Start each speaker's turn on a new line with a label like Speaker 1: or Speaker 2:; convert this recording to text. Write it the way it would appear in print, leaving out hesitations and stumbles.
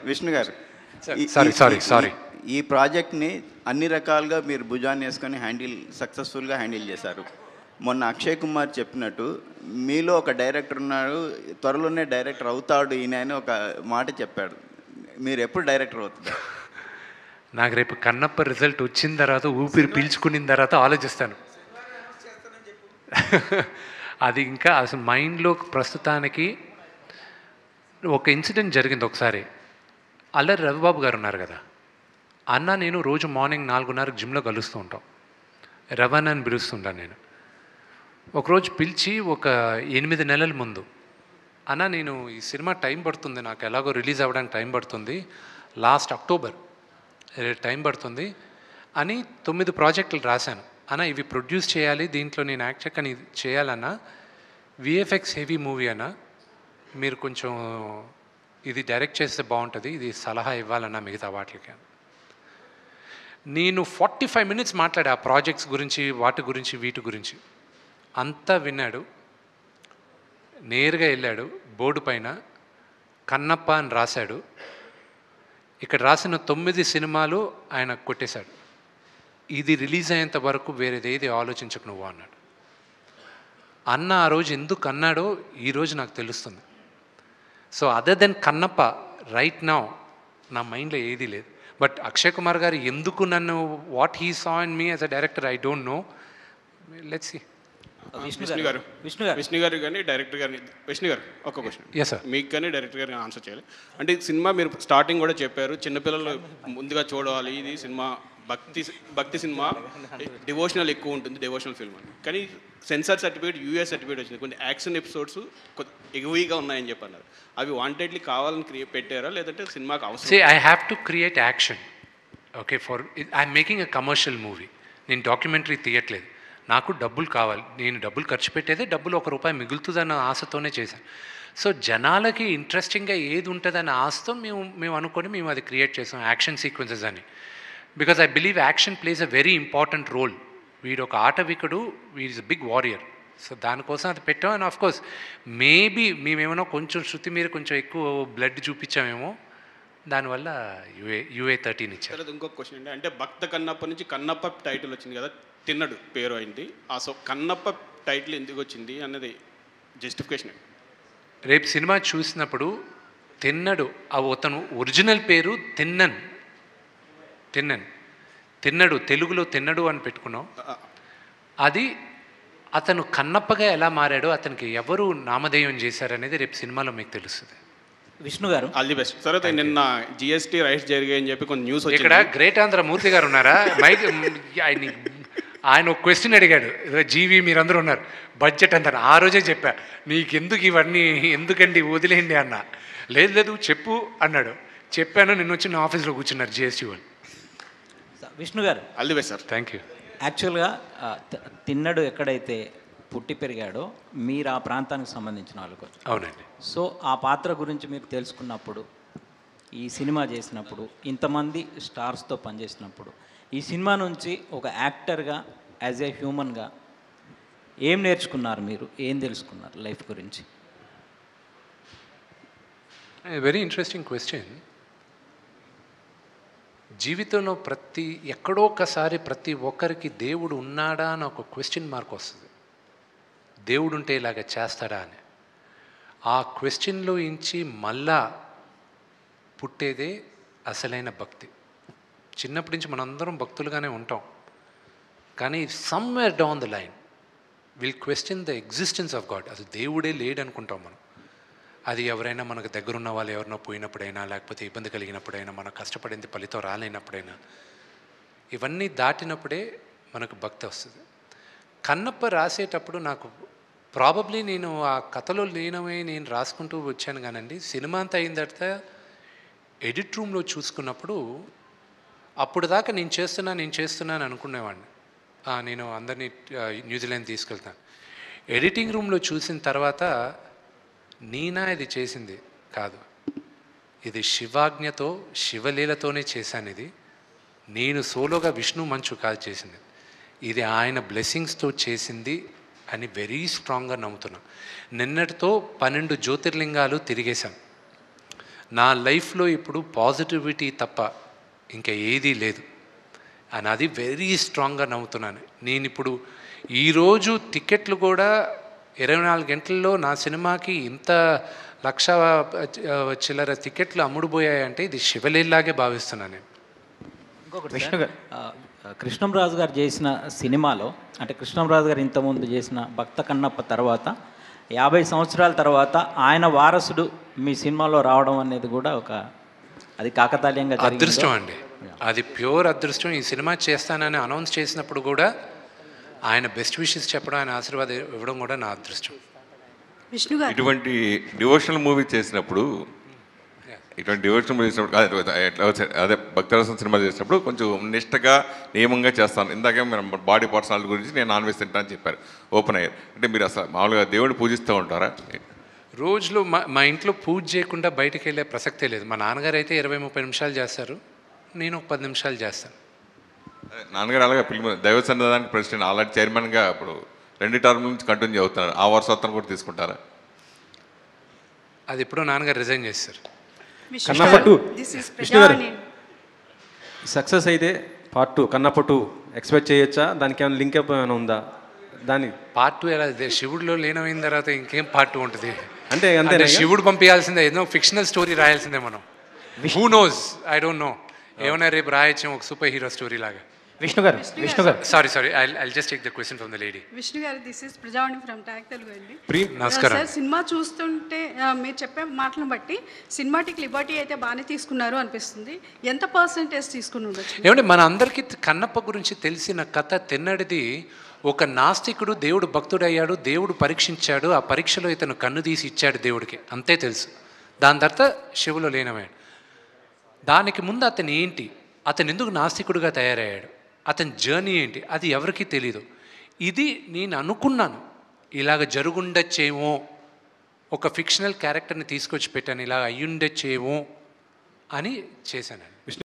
Speaker 1: Vishnu garu
Speaker 2: sorry
Speaker 1: ఈ ప్రాజెక్ట్ని అన్ని రకాలుగా మీరు భుజాన్ని వేసుకొని సక్సెస్ఫుల్గా హ్యాండిల్ చేశారు. మొన్న అక్షయ్ కుమార్ చెప్పినట్టు మీలో ఒక డైరెక్టర్ ఉన్నాడు, త్వరలోనే డైరెక్టర్ అవుతాడు ఈయన అని ఒక మాట చెప్పాడు. మీరు ఎప్పుడు డైరెక్టర్ అవుతారు?
Speaker 2: నాకు రేపు కన్నప్ప రిజల్ట్ వచ్చిన తర్వాత ఊపిరి పీల్చుకున్న తర్వాత ఆలోచిస్తాను. అది ఇంకా అసలు మైండ్లో ప్రస్తుతానికి ఒక ఇన్సిడెంట్ జరిగింది ఒకసారి. అల్లరి రవిబాబు గారు ఉన్నారు కదా, అన్న నేను రోజు మార్నింగ్ 4:30 జిమ్లో కలుస్తూ ఉంటాం. రవణ్ అని పిలుస్తుంటాను నేను. ఒకరోజు పిలిచి ఒక 8 నెలల ముందు, అన్న నేను ఈ సినిమా టైం పడుతుంది, నాకు ఎలాగో రిలీజ్ అవ్వడానికి టైం పడుతుంది, లాస్ట్ అక్టోబర్ టైం పడుతుంది అని 9 ప్రాజెక్టులు రాశాను. అన్న ఇవి ప్రొడ్యూస్ చేయాలి, దీంట్లో నేను యాక్ట్ కానీ చేయాలన్నా, విఎఫ్ఎక్స్ హెవీ మూవీ అన్న, మీరు కొంచెం ఇది డైరెక్ట్ చేస్తే బాగుంటుంది, ఇది సలహా ఇవ్వాలన్నా మిగతా వాటికి. నేను 45 minutes మాట్లాడా ఆ ప్రాజెక్ట్స్ గురించి, వాటి గురించి, వీటి గురించి. అంతా విన్నాడు. నేరుగా వెళ్ళాడు బోర్డు పైన కన్నప్ప అని రాశాడు. ఇక్కడ రాసిన 9 సినిమాలు ఆయన కొట్టేశాడు. ఇది రిలీజ్ అయ్యేంత వరకు వేరేదేది ఆలోచించకు నువ్వు అన్నాడు. అన్న ఆ రోజు ఎందుకు అన్నాడో ఈరోజు నాకు తెలుస్తుంది. So other than Kannappa right now నా మైండ్లో ఏదీ లేదు. బట్ అక్షయ్ కుమార్ గారు ఎందుకు నన్ను, what he saw in me as a director I don't know. Let's see.
Speaker 3: Vishnu గారు కానీ డైరెక్టర్ గారిని, విష్ణు గారు ఒక క్వశ్చన్.
Speaker 2: Yes sir.
Speaker 3: మీకు కానీ డైరెక్టర్ గారిని ఆన్సర్ చేయాలి. అంటే సినిమా మీరు స్టార్టింగ్ కూడా చెప్పారు, చిన్నపిల్లలు ముందుగా చూడాలి, ఇది సినిమా భక్తి సినిమా, డివోషనల్ ఎక్కువ ఉంటుంది, డివోషనల్ ఫిల్మ్ అని. కానీ సెన్సార్ సర్టిఫికేట్, యూఎస్ సర్టిఫికేట్ వచ్చింది. కొన్ని యాక్షన్ ఎపిసోడ్స్ ఎగువీగా ఉన్నాయని చెప్పన్నారు. అవి వాంటెడ్లీ కావాలని పెట్టారా, లేదంటే సినిమాకి అవసరం?
Speaker 2: I have to create action. Okay, for I'm making a commercial movie. నేను డాక్యుమెంటరీ తీయట్లేదు. నాకు డబ్బులు కావాలి, నేను డబ్బులు ఖర్చు పెట్టేదే డబ్బులు ₹1 మిగులుతుందన్న ఆశతోనే చేశాను. సో జనాలకి ఇంట్రెస్టింగ్గా ఏది ఉంటుందన్న ఆశతో మేము అనుకొని మేము అది క్రియేట్ చేసాం, యాక్షన్ సీక్వెన్సెస్ అని. Because I believe action plays a very important role. వీడు ఒక ఆటవికుడు, వీడ్ is a big warrior. So దానికోసం అది పెట్టాం. అండ్ ఆఫ్ కోర్స్ మేబీ మేమేమో కొంచెం శృతి మీద కొంచెం ఎక్కువ బ్లడ్ చూపించామేమో, దానివల్ల UA-13 ఇచ్చారు.
Speaker 3: ఇంకొక క్వశ్చన్ అండి, అంటే భక్త కన్నప్ప నుంచి కన్నప్ప టైటిల్ వచ్చింది కదా, తిన్నడు పేరు అయింది. సో కన్నప్ప టైటిల్ ఎందుకు వచ్చింది అన్నది జస్టిఫికేషన్.
Speaker 2: రేపు సినిమా చూసినప్పుడు తిన్నడు, అతను ఒరిజినల్ పేరు తిన్నడు, తెలుగులో తిన్నడు అని పెట్టుకున్నాం. అది అతను కన్నప్పగా ఎలా మారాడో, అతనికి ఎవరు నామధేయం చేశారనేది రేపు సినిమాలో మీకు తెలుస్తుంది.
Speaker 4: విష్ణు గారు
Speaker 3: ఆల్ ది బెస్ట్. సరే, నిన్న GST రైట్స్ జరిగాయని చెప్పి కొన్ని న్యూస్ వచ్చింది.
Speaker 2: ఇక్కడ గ్రేట్ ఆంధ్ర మూర్తి గారు ఉన్నారా? ఆయన ఒక క్వశ్చన్ అడిగాడు, జీవి మీరందరూ ఉన్నారు, బడ్జెట్ అంటారు. ఆ రోజే చెప్పా, నీకెందుకు ఇవన్నీ, ఎందుకండి వదిలేయండి అన్న. లేదు చెప్పు అన్నాడు. చెప్పాను, నిన్న వచ్చి నా ఆఫీస్లో కూర్చున్నారు GST వాళ్ళు.
Speaker 4: విష్ణు గారు
Speaker 3: all the best sir.
Speaker 2: Thank you.
Speaker 4: యాక్చువల్గా తిన్నడు ఎక్కడైతే పుట్టి పెరిగాడో మీరు ఆ ప్రాంతానికి సంబంధించిన వాళ్ళకు.
Speaker 2: అవునండి.
Speaker 4: సో ఆ పాత్ర గురించి మీరు తెలుసుకున్నప్పుడు, ఈ సినిమా చేసినప్పుడు, ఇంతమంది స్టార్స్తో పనిచేసినప్పుడు, ఈ సినిమా నుంచి ఒక యాక్టర్గా, యాజ్ ఏ హ్యూమన్గా ఏం నేర్చుకున్నారు మీరు, ఏం తెలుసుకున్నారు లైఫ్ గురించి?
Speaker 2: Very interesting question. జీవితంలో ఎక్కడో ఒకసారి ప్రతి ఒక్కరికి దేవుడు ఉన్నాడా అని ఒక క్వశ్చన్ మార్క్ వస్తుంది. దేవుడు ఉంటే ఇలాగ చేస్తాడా అని. ఆ క్వశ్చన్లో ఇంచి మళ్ళా పుట్టేదే అసలైన భక్తి. చిన్నప్పటి నుంచి మనందరం భక్తులుగానే ఉంటాం, కానీ somewhere down the line will question the existence of God. అసలు దేవుడే లేడనుకుంటాం మనం. అది ఎవరైనా మనకు దగ్గరున్న వాళ్ళు ఎవరినో పోయినప్పుడైనా, లేకపోతే ఇబ్బంది కలిగినప్పుడైనా, మనం కష్టపడింది ఫలితం రాలేనప్పుడైనా, ఇవన్నీ దాటినప్పుడే మనకు భక్తి వస్తుంది. కన్నప్ప రాసేటప్పుడు నాకు ప్రాబబ్లీ నేను ఆ కథలో లీనమై నేను రాసుకుంటూ వచ్చాను కానండి. సినిమా అంతా అయిన తర్వాత ఎడిట్ రూమ్లో చూసుకున్నప్పుడు, అప్పుడు దాకా నేను చేస్తున్నాను అనుకునేవాడిని. నేను అందరినీ న్యూజిలాండ్ తీసుకెళ్తాను. ఎడిటింగ్ రూమ్లో చూసిన తర్వాత నేనా ఇది చేసింది కాదు, ఇది శివాజ్ఞతో, శివలీలతోనే చేశాను. ఇది నేను సోలోగా విష్ణు మంచు కాదు చేసింది, ఇది ఆయన బ్లెస్సింగ్స్తో చేసింది అని వెరీ స్ట్రాంగ్గా నమ్ముతున్నా. నిన్నటితో 12 జ్యోతిర్లింగాలు తిరిగేశాం. నా లైఫ్లో ఇప్పుడు పాజిటివిటీ తప్ప ఇంకా ఏదీ లేదు అని అది వెరీ స్ట్రాంగ్గా నమ్ముతున్నాను. నేను ఇప్పుడు ఈరోజు టికెట్లు కూడా 24 గంటల్లో నా సినిమాకి ఇంత 1,00,000 చిల్లర టికెట్లు అమ్ముడుపోయాయంటే ఇది శివలీలాగే భావిస్తున్నాను నేను.
Speaker 4: ఇంకొకటి కృష్ణంరాజు గారు చేసిన సినిమాలో, అంటే కృష్ణంరాజు గారు ఇంతకుముందు చేసిన భక్త కన్నప్ప తర్వాత 50 సంవత్సరాల తర్వాత ఆయన వారసుడు మీ సినిమాలో రావడం అనేది కూడా అది కాకతాళీయంగా
Speaker 2: అదృష్టం అండి, అది ప్యూర్ అదృష్టం. ఈ సినిమా చేస్తానని అనౌన్స్ చేసినప్పుడు కూడా ఆయన బెస్ట్ విషెస్ చెప్పడం, ఆయన ఆశీర్వాదం ఇవ్వడం కూడా నా అదృష్టం.
Speaker 5: విష్ణు గారు,
Speaker 6: ఇటువంటి డివోషనల్ మూవీ చేసినప్పుడు అదే భక్తరసం సినిమా చేసినప్పుడు కొంచెం నిష్టగా నియమంగా చేస్తాను. ఇందాకే మీరు బాడీ పర్సనాలిటీ గురించి నేను నాన్ వెజ్ తింటా అని చెప్పారు, ఓపెన్ అయ్యారు. అంటే మీరు అసలు మామూలుగా దేవుడిని పూజిస్తూ ఉంటారా?
Speaker 2: రోజులో మా ఇంట్లో పూజ చేయకుండా బయటకు వెళ్ళే ప్రసక్తే లేదు. మా నాన్నగారు అయితే 20-30 నిమిషాలు చేస్తారు, నేను ఒక 10 నిమిషాలు చేస్తాను.
Speaker 6: నాన్నగారు అలాగే దైవ సన్నిధానానికి ప్రెసిడెంట్, ఆల్రెడీ చైర్మన్గా ఇప్పుడు 2 టర్మ్ నుంచి కంటిన్యూ అవుతున్నారు. ఆ వారసత్వం కూడా తీసుకుంటారా?
Speaker 2: అది ఎప్పుడో నాన్నగారు రిజైన్ చేస్తారు.
Speaker 7: కన్నప్ప 2
Speaker 5: this is
Speaker 7: విష్ణు గారు
Speaker 5: ప్రజావాణి.
Speaker 7: సక్సెస్ అయితే పార్ట్ 2 కన్నప్ప 2 ఎక్స్పెక్ట్ చేయొచ్చా? దానికి ఏమైనా లింక్ అప్ ఏమైనా ఉందా? దాని
Speaker 2: పార్ట్ 2 ఎలా శివుడిలో లీనమైన తర్వాత ఇంకేం పార్ట్ 2 ఉంటుంది?
Speaker 7: అంటే
Speaker 2: అంటే శివుడు పంపించాల్సిందే, ఏదో ఫిక్షనల్ స్టోరీ రాయాల్సిందే మనం. Who knows, I don't no. ఏమైనా రేపు రాయొచ్చు ఒక సూపర్ హీరో స్టోరీ లాగా.
Speaker 7: Vishnu garu
Speaker 2: sorry I'll just take the question from the lady.
Speaker 5: Vishnu garu, this is Prajavani from Tag Telugu అండి.
Speaker 2: నమస్కారం.
Speaker 5: సార్, సినిమా చూస్తుంటే మీరు చెప్పే మాటలను బట్టి సినిమాటిక్ లిబర్టీ అయితే బాగానే తీసుకున్నారు అనిపిస్తుంది. ఎంత పర్సెంటేజ్ తీసుకుని ఉండొచ్చు?
Speaker 2: ఏమంటే మన అందరికీ కన్నప్ప గురించి తెలిసిన కథ తిన్నడిది. ఒక నాస్తికుడు దేవుడు భక్తుడయ్యాడు, దేవుడు పరీక్షించాడు, ఆ పరీక్షలో ఇతను కన్ను తీసి ఇచ్చాడు దేవుడికి, అంతే తెలుసు. దాని తర్వాత శివులో లీనమయ్యాడు. దానికి ముందు అతను ఏంటి, అతను ఎందుకు నాస్తికుడిగా తయారయ్యాడు, అతని జర్నీ ఏంటి, అది ఎవరికీ తెలీదు. ఇది నేను అనుకున్నాను ఇలాగ జరుగుండొచ్చేమో, ఒక ఫిక్షనల్ క్యారెక్టర్ని తీసుకొచ్చి పెట్టాను, ఇలాగ అయ్యుండొచ్చేమో అని చేశాను.